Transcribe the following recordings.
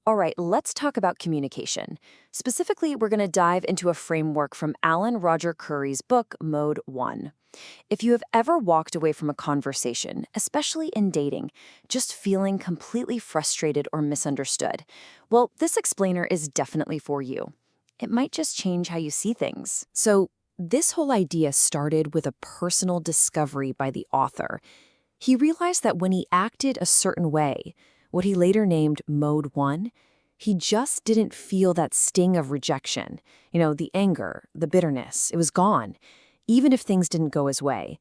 All right, let's talk about communication. Specifically, we're going to dive into a framework from Alan Roger Currie's book, Mode 1. If you have ever walked away from a conversation, especially in dating, just feeling completely frustrated or misunderstood, well, this explainer is definitely for you. It might just change how you see things. So, this whole idea started with a personal discovery by the author. He realized that when he acted a certain way, what he later named Mode 1, he just didn't feel that sting of rejection. The anger, the bitterness, it was gone, even if things didn't go his way.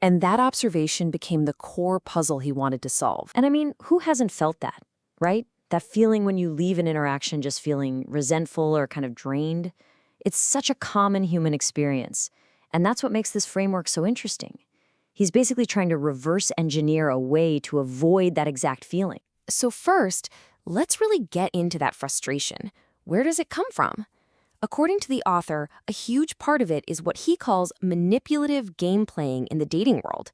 And that observation became the core puzzle he wanted to solve. And I mean, who hasn't felt that, right? That feeling when you leave an interaction just feeling resentful or kind of drained. It's such a common human experience. And that's what makes this framework so interesting. He's basically trying to reverse engineer a way to avoid that exact feeling. So first, let's really get into that frustration. Where does it come from? According to the author, a huge part of it is what he calls manipulative game playing in the dating world.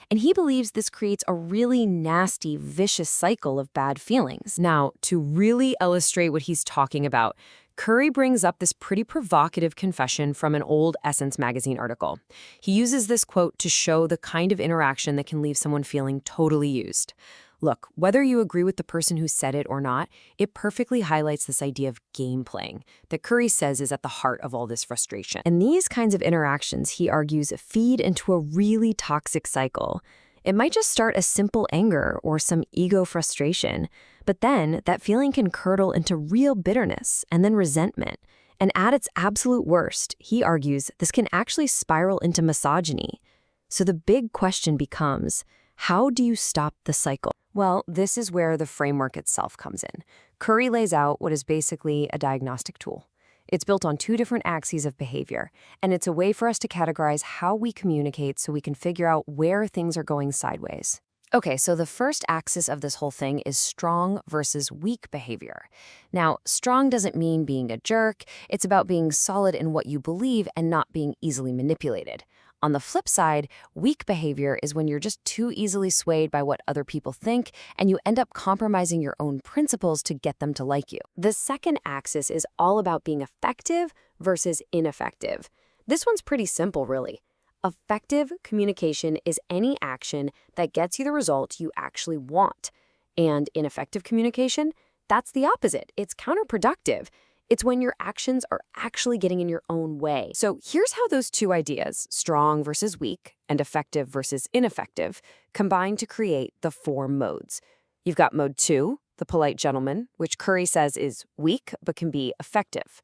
And he believes this creates a really nasty, vicious cycle of bad feelings. Now, to really illustrate what he's talking about, Currie brings up this pretty provocative confession from an old Essence magazine article. He uses this quote to show the kind of interaction that can leave someone feeling totally used. Look, whether you agree with the person who said it or not, it perfectly highlights this idea of game playing that Currie says is at the heart of all this frustration. And these kinds of interactions, he argues, feed into a really toxic cycle. It might just start as simple anger or some ego frustration, but then that feeling can curdle into real bitterness and then resentment. And at its absolute worst, he argues, this can actually spiral into misogyny. So the big question becomes, how do you stop the cycle? Well, this is where the framework itself comes in. Currie lays out what is basically a diagnostic tool. It's built on two different axes of behavior, and it's a way for us to categorize how we communicate so we can figure out where things are going sideways. Okay, so the first axis of this whole thing is strong versus weak behavior. Now, strong doesn't mean being a jerk. It's about being solid in what you believe and not being easily manipulated. On the flip side, weak behavior is when you're just too easily swayed by what other people think and you end up compromising your own principles to get them to like you. The second axis is all about being effective versus ineffective. This one's pretty simple, really. Effective communication is any action that gets you the result you actually want. And ineffective communication, that's the opposite. It's counterproductive. It's when your actions are actually getting in your own way. So here's how those two ideas, strong versus weak and effective versus ineffective, combine to create the four modes. You've got mode 2, the polite gentleman, which Currie says is weak but can be effective.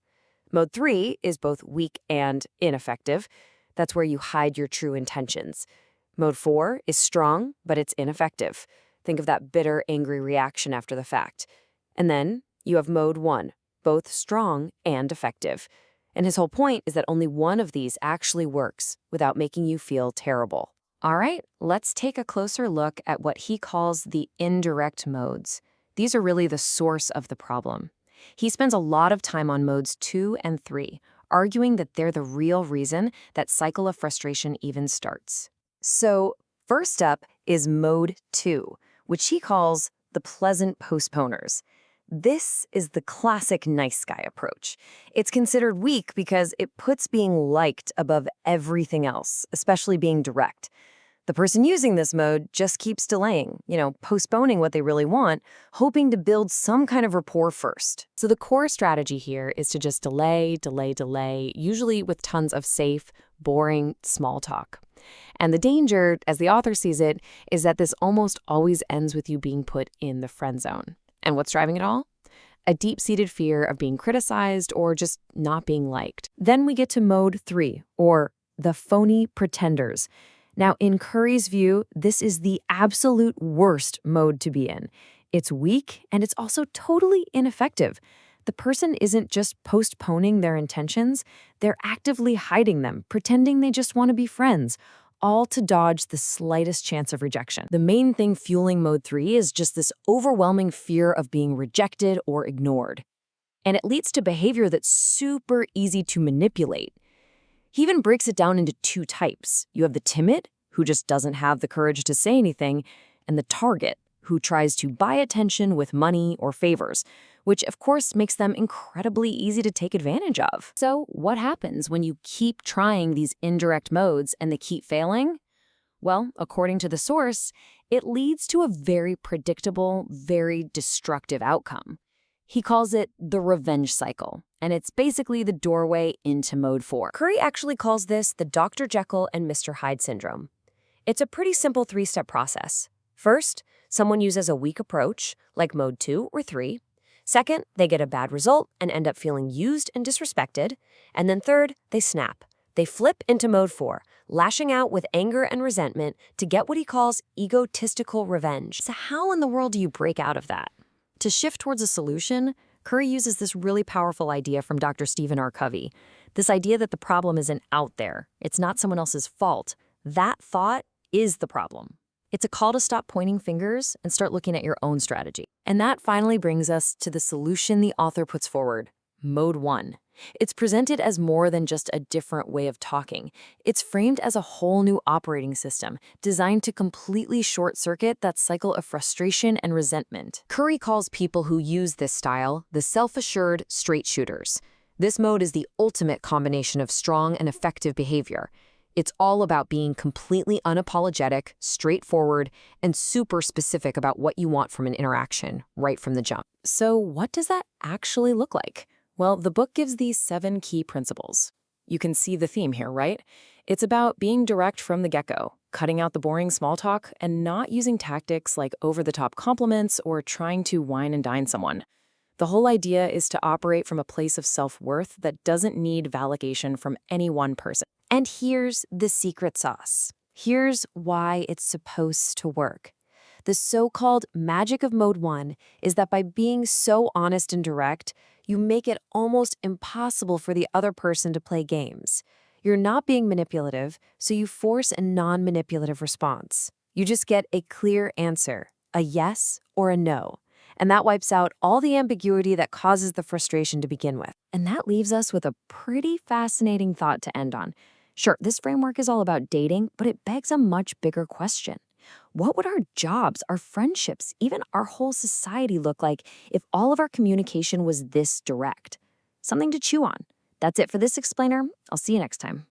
Mode 3 is both weak and ineffective. That's where you hide your true intentions. Mode 4 is strong, but it's ineffective. Think of that bitter, angry reaction after the fact. And then you have mode 1, both strong and effective. And his whole point is that only one of these actually works without making you feel terrible. All right, let's take a closer look at what he calls the indirect modes. These are really the source of the problem. He spends a lot of time on modes 2 and 3, arguing that they're the real reason that cycle of frustration even starts. So first up is mode 2, which he calls the pleasant postponers. This is the classic nice guy approach. It's considered weak because it puts being liked above everything else, especially being direct. The person using this mode just keeps delaying, postponing what they really want, hoping to build some kind of rapport first. So the core strategy here is to just delay, usually with tons of safe, boring, small talk. And the danger, as the author sees it, is that this almost always ends with you being put in the friend zone. And what's driving it all? A deep-seated fear of being criticized or just not being liked. Then we get to mode 3, or the phony pretenders. Now, in Currie's view, this is the absolute worst mode to be in. It's weak, and it's also totally ineffective. The person isn't just postponing their intentions, they're actively hiding them, pretending they just want to be friends, all to dodge the slightest chance of rejection. The main thing fueling mode 3 is just this overwhelming fear of being rejected or ignored. And it leads to behavior that's super easy to manipulate. He even breaks it down into two types. You have the timid, who just doesn't have the courage to say anything, and the target, who tries to buy attention with money or favors, which of course makes them incredibly easy to take advantage of. So what happens when you keep trying these indirect modes and they keep failing? Well, according to the source, it leads to a very predictable, very destructive outcome. He calls it the revenge cycle, and it's basically the doorway into mode 4. Currie actually calls this the Dr. Jekyll and Mr. Hyde syndrome. It's a pretty simple 3-step process. First, someone uses a weak approach, like mode 2 or 3. Second, they get a bad result and end up feeling used and disrespected. And then third, they snap. They flip into mode 4, lashing out with anger and resentment to get what he calls egotistical revenge. So how in the world do you break out of that? To shift towards a solution, Currie uses this really powerful idea from Dr. Stephen R. Covey. This idea that the problem isn't out there. It's not someone else's fault. That thought is the problem. It's a call to stop pointing fingers and start looking at your own strategy. And that finally brings us to the solution the author puts forward, Mode 1. It's presented as more than just a different way of talking. It's framed as a whole new operating system designed to completely short-circuit that cycle of frustration and resentment. Currie calls people who use this style the self-assured straight shooters. This mode is the ultimate combination of strong and effective behavior. It's all about being completely unapologetic, straightforward, and super specific about what you want from an interaction right from the jump. So what does that actually look like? Well, the book gives these 7 key principles. You can see the theme here, right? It's about being direct from the get-go, cutting out the boring small talk, and not using tactics like over-the-top compliments or trying to wine and dine someone. The whole idea is to operate from a place of self-worth that doesn't need validation from any one person. And here's the secret sauce. Here's why it's supposed to work. The so-called magic of Mode 1 is that by being so honest and direct, you make it almost impossible for the other person to play games. You're not being manipulative, so you force a non-manipulative response. You just get a clear answer, a yes or a no. And that wipes out all the ambiguity that causes the frustration to begin with. And that leaves us with a pretty fascinating thought to end on. Sure, this framework is all about dating, but it begs a much bigger question. What would our jobs, our friendships, even our whole society look like if all of our communication was this direct? Something to chew on. That's it for this explainer. I'll see you next time.